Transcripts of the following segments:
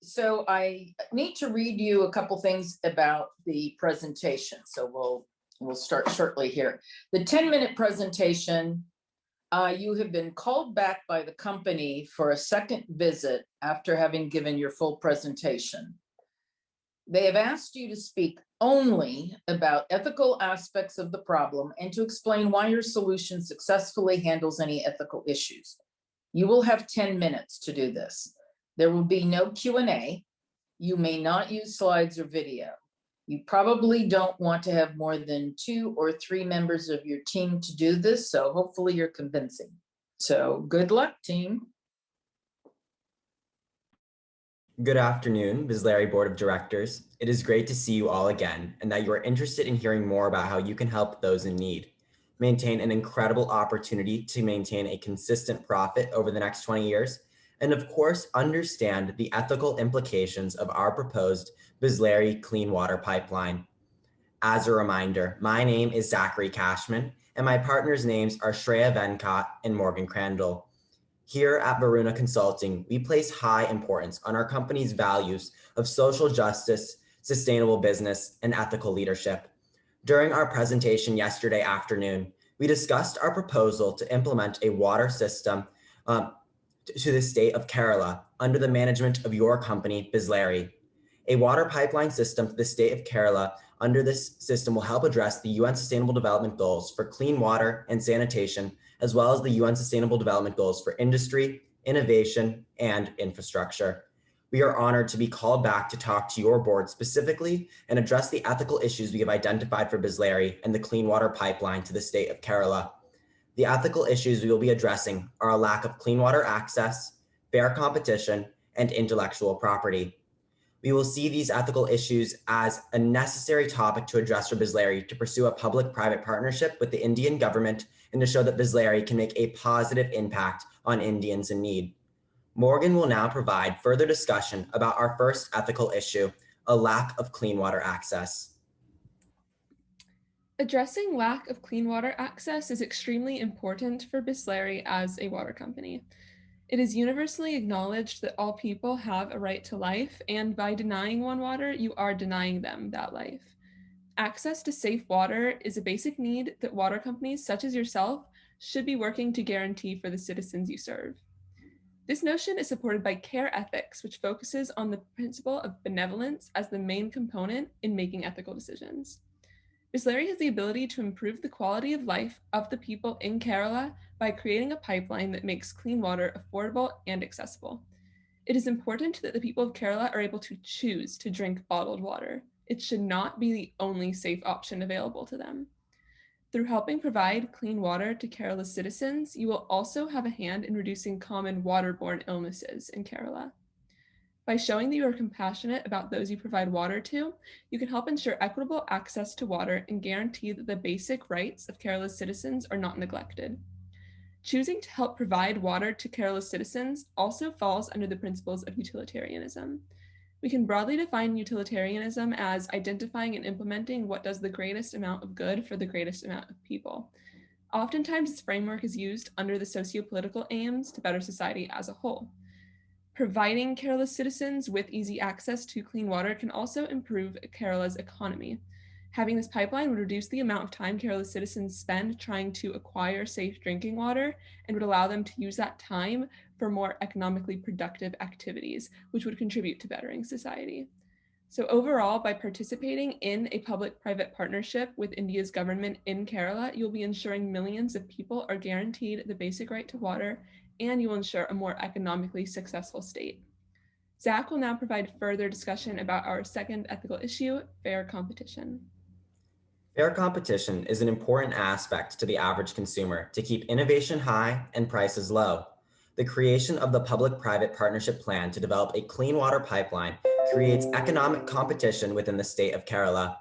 So I need to read you a couple things about the presentation. So we'll start shortly here. The 10-minute presentation, you have been called back by the company for a second visit after having given your full presentation. They have asked you to speak only about ethical aspects of the problem and to explain why your solution successfully handles any ethical issues. You will have 10 minutes to do this. There will be no Q&A. You may not use slides or video. You probably don't want to have more than 2 or 3 members of your team to do this, so hopefully you're convincing. So good luck, team. Good afternoon, Bisleri Board of Directors. It is great to see you all again and that you are interested in hearing more about how you can help those in need. Maintain an incredible opportunity to maintain a consistent profit over the next 20 years, and of course, understand the ethical implications of our proposed Bisleri clean water pipeline. As a reminder, my name is Zachary Cashman, and my partners' names are Shreya Venkat and Morgan Crandall. Here at Varuna Consulting, we place high importance on our company's values of social justice, sustainable business, and ethical leadership. During our presentation yesterday afternoon, we discussed our proposal to implement a water system to the state of Kerala under the management of your company, Bisleri. A water pipeline system to the state of Kerala under this system will help address the UN Sustainable Development Goals for clean water and sanitation, as well as the UN Sustainable Development Goals for industry, innovation, and infrastructure. We are honored to be called back to talk to your board specifically and address the ethical issues we have identified for Bisleri and the clean water pipeline to the state of Kerala. The ethical issues we will be addressing are a lack of clean water access, fair competition, and intellectual property. We will see these ethical issues as a necessary topic to address for Bisleri to pursue a public-private partnership with the Indian government and to show that Bisleri can make a positive impact on Indians in need. Morgan will now provide further discussion about our first ethical issue, a lack of clean water access. Addressing lack of clean water access is extremely important for Bisleri as a water company. It is universally acknowledged that all people have a right to life, and by denying one water, you are denying them that life. Access to safe water is a basic need that water companies such as yourself should be working to guarantee for the citizens you serve. This notion is supported by care ethics, which focuses on the principle of benevolence as the main component in making ethical decisions. Bisleri has the ability to improve the quality of life of the people in Kerala by creating a pipeline that makes clean water affordable and accessible. It is important that the people of Kerala are able to choose to drink bottled water. It should not be the only safe option available to them. Through helping provide clean water to Kerala's citizens, you will also have a hand in reducing common waterborne illnesses in Kerala. By showing that you are compassionate about those you provide water to, you can help ensure equitable access to water and guarantee that the basic rights of Kerala's citizens are not neglected. Choosing to help provide water to Kerala's citizens also falls under the principles of utilitarianism. We can broadly define utilitarianism as identifying and implementing what does the greatest amount of good for the greatest amount of people. Oftentimes, this framework is used under the socio-political aims to better society as a whole. Providing Kerala's citizens with easy access to clean water can also improve Kerala's economy. Having this pipeline would reduce the amount of time Kerala's citizens spend trying to acquire safe drinking water and would allow them to use that time for more economically productive activities, which would contribute to bettering society. So overall, by participating in a public-private partnership with India's government in Kerala, you'll be ensuring millions of people are guaranteed the basic right to water, and you will ensure a more economically successful state. Zach will now provide further discussion about our second ethical issue, fair competition. Fair competition is an important aspect to the average consumer to keep innovation high and prices low. The creation of the public-private partnership plan to develop a clean water pipeline creates economic competition within the state of Kerala.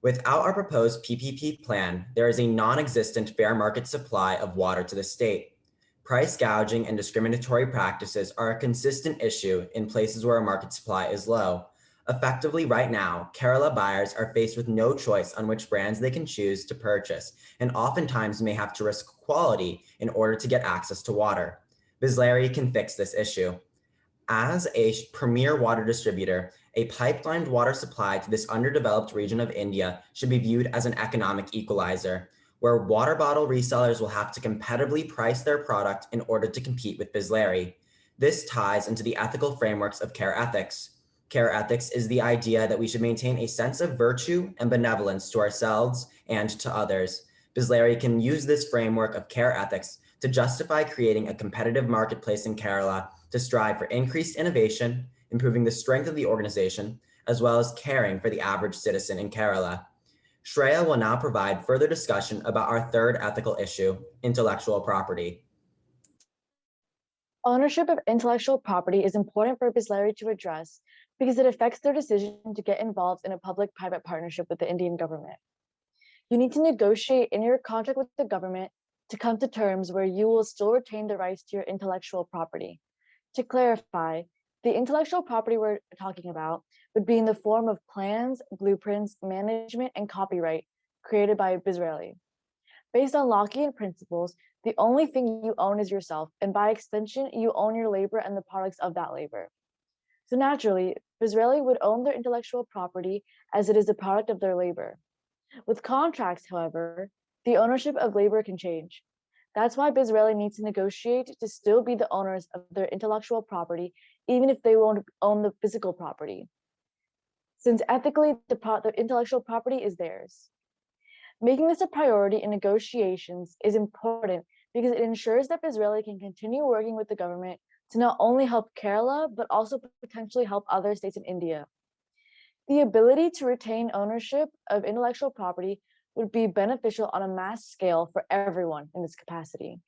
Without our proposed PPP plan, there is a non-existent fair market supply of water to the state. Price gouging and discriminatory practices are a consistent issue in places where a market supply is low. Effectively, right now, Kerala buyers are faced with no choice on which brands they can choose to purchase, and oftentimes may have to risk quality in order to get access to water. Bisleri can fix this issue. As a premier water distributor, a pipelined water supply to this underdeveloped region of India should be viewed as an economic equalizer, where water bottle resellers will have to competitively price their product in order to compete with Bisleri. This ties into the ethical frameworks of care ethics. Care ethics is the idea that we should maintain a sense of virtue and benevolence to ourselves and to others. Bisleri can use this framework of care ethics to justify creating a competitive marketplace in Kerala to strive for increased innovation, improving the strength of the organization, as well as caring for the average citizen in Kerala. Shreya will now provide further discussion about our third ethical issue, intellectual property. Ownership of intellectual property is important for Bisleri to address because it affects their decision to get involved in a public-private partnership with the Indian government. You need to negotiate in your contract with the government to come to terms where you will still retain the rights to your intellectual property. To clarify, the intellectual property we're talking about would be in the form of plans, blueprints, management, and copyright created by Bisleri. Based on Lockean principles, the only thing you own is yourself, and by extension, you own your labor and the products of that labor. So naturally, Bisleri would own their intellectual property as it is a product of their labor. With contracts, however, the ownership of labor can change. That's why Bisleri needs to negotiate to still be the owners of their intellectual property, even if they won't own the physical property, since ethically the intellectual property is theirs. Making this a priority in negotiations is important because it ensures that Bisleri can continue working with the government to not only help Kerala, but also potentially help other states in India. The ability to retain ownership of intellectual property would be beneficial on a mass scale for everyone in this capacity.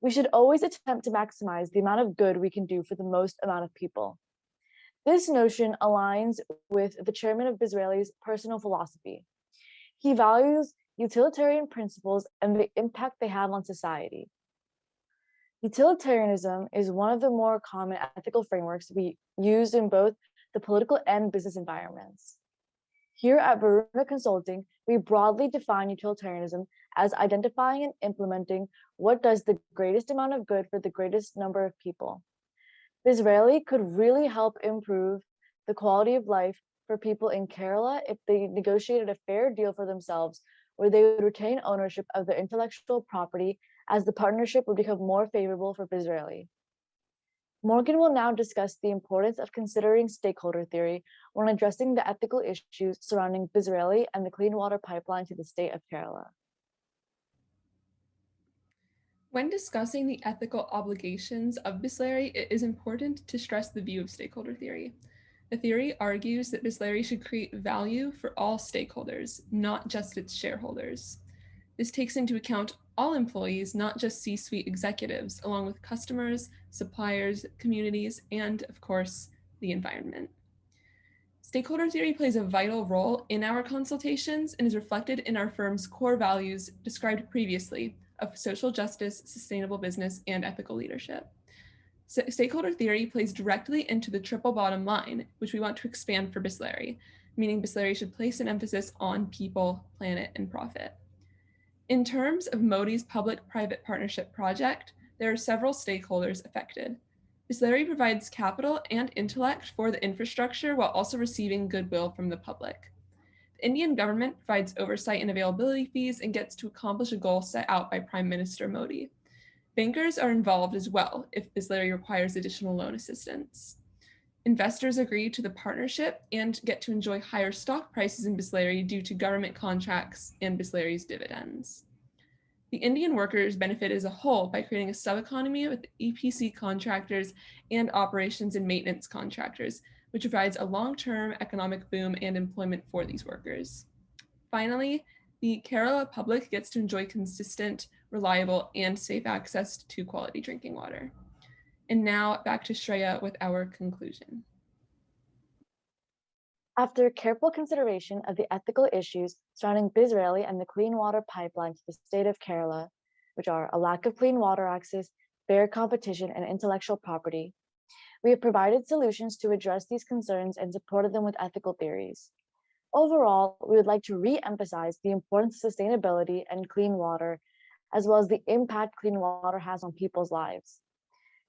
We should always attempt to maximize the amount of good we can do for the most amount of people. This notion aligns with the chairman of Bisreli's personal philosophy. He values utilitarian principles and the impact they have on society. Utilitarianism is one of the more common ethical frameworks we use in both the political and business environments. Here at Varuna Consulting, we broadly define utilitarianism as identifying and implementing what does the greatest amount of good for the greatest number of people. Bisleri could really help improve the quality of life for people in Kerala if they negotiated a fair deal for themselves where they would retain ownership of their intellectual property as the partnership would become more favorable for Bisleri. Morgan will now discuss the importance of considering stakeholder theory when addressing the ethical issues surrounding Bisleri and the clean water pipeline to the state of Kerala. When discussing the ethical obligations of Bisleri, it is important to stress the view of stakeholder theory. The theory argues that Bisleri should create value for all stakeholders, not just its shareholders. This takes into account all employees, not just C-suite executives, along with customers, suppliers, communities, and of course, the environment. Stakeholder theory plays a vital role in our consultations and is reflected in our firm's core values described previously of social justice, sustainable business, and ethical leadership. Stakeholder theory plays directly into the triple bottom line, which we want to expand for Bisleri, meaning Bisleri should place an emphasis on people, planet, and profit. In terms of Modi's public-private partnership project, there are several stakeholders affected. Bisleri provides capital and intellect for the infrastructure while also receiving goodwill from the public. The Indian government provides oversight and availability fees and gets to accomplish a goal set out by Prime Minister Modi. Bankers are involved as well if Bisleri requires additional loan assistance. Investors agree to the partnership and get to enjoy higher stock prices in Bisleri due to government contracts and Bisleri's dividends. The Indian workers benefit as a whole by creating a sub-economy with EPC contractors and operations and maintenance contractors, which provides a long-term economic boom and employment for these workers. Finally, the Kerala public gets to enjoy consistent, reliable, and safe access to quality drinking water. And now back to Shreya with our conclusion. After careful consideration of the ethical issues surrounding Bisleri and the clean water pipeline to the state of Kerala, which are a lack of clean water access, fair competition, and intellectual property, we have provided solutions to address these concerns and supported them with ethical theories. Overall, we would like to re-emphasize the importance of sustainability and clean water, as well as the impact clean water has on people's lives.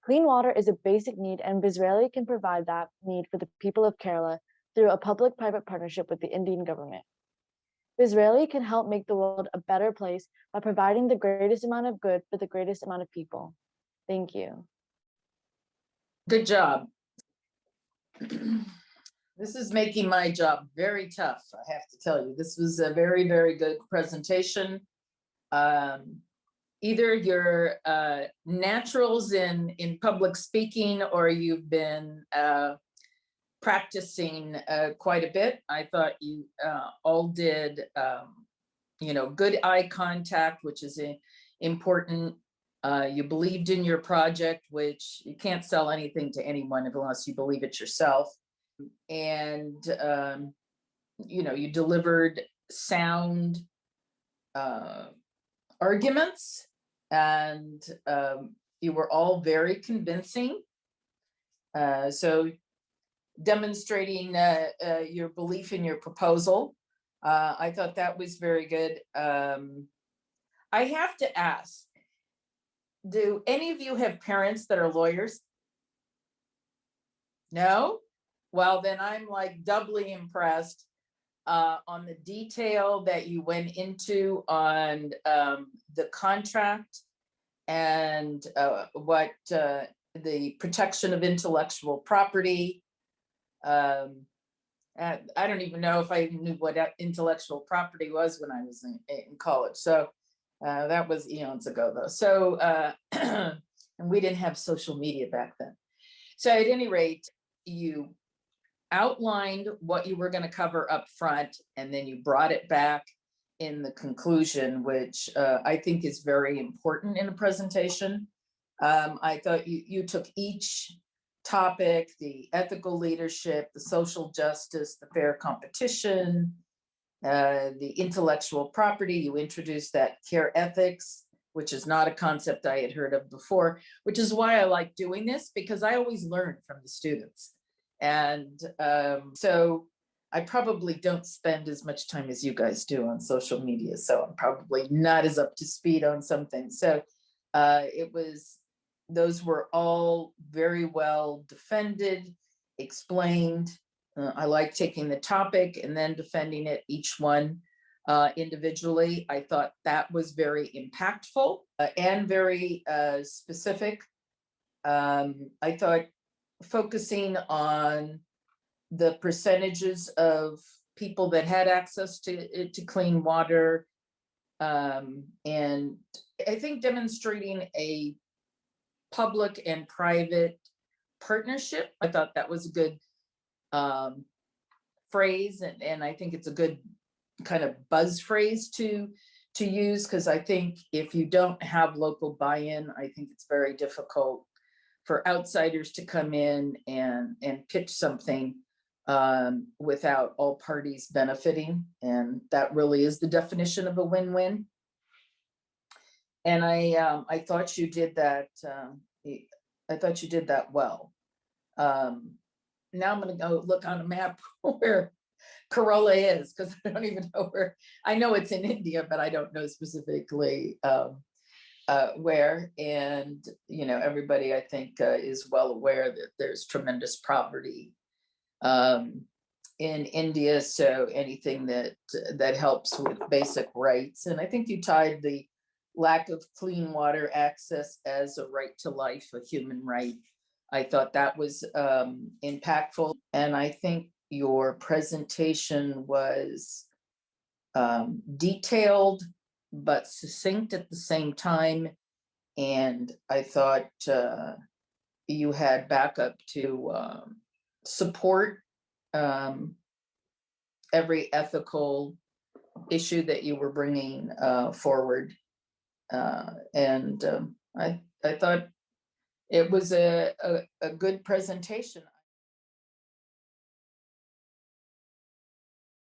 Clean water is a basic need, and Bisleri can provide that need for the people of Kerala through a public-private partnership with the Indian government. Bisleri can help make the world a better place by providing the greatest amount of good for the greatest amount of people. Thank you. Good job. This is making my job very tough, I have to tell you. This was a very, very good presentation. Either you're naturals in public speaking, or you've been practicing quite a bit. I thought you all did, good eye contact, which is important. You believed in your project, which you can't sell anything to anyone unless you believe it yourself. And, you delivered sound arguments, and you were all very convincing. So demonstrating your belief in your proposal. I thought that was very good. I have to ask, do any of you have parents that are lawyers? No? Well, then I'm like doubly impressed on the detail that you went into on the contract and what the protection of intellectual property. I don't even know if I knew what intellectual property was when I was in college. So that was eons ago, though. So, and we didn't have social media back then. So at any rate, you outlined what you were going to cover up front, and then you brought it back in the conclusion, which I think is very important in a presentation. I thought you took each topic, the ethical leadership, the social justice, the fair competition, the intellectual property. You introduced that care ethics, which is not a concept I had heard of before, which is why I like doing this, because I always learn from the students. And so I probably don't spend as much time as you guys do on social media. So I'm probably not as up to speed on some things. So those were all very well defended, explained. I like taking the topic and then defending it, each one individually. I thought that was very impactful and very specific. I thought focusing on the percentages of people that had access to clean water, and I think demonstrating a public and private partnership. I thought that was a good phrase, and I think it's a good kind of buzz phrase to use, because I think if you don't have local buy-in, I think it's very difficult for outsiders to come in and pitch something without all parties benefiting. And that really is the definition of a win-win. And I thought you did that. I thought you did that well. Now I'm going to go look on a map where Kerala is, because I don't even know where. I know it's in India, but I don't know specifically where. And everybody, I think, is well aware that there's tremendous poverty in India. So anything that helps with basic rights. And I think you tied the lack of clean water access as a right to life, a human right. I thought that was impactful. And I think your presentation was detailed but succinct at the same time. And I thought you had backup to support every ethical issue that you were bringing forward. And I thought it was a good presentation.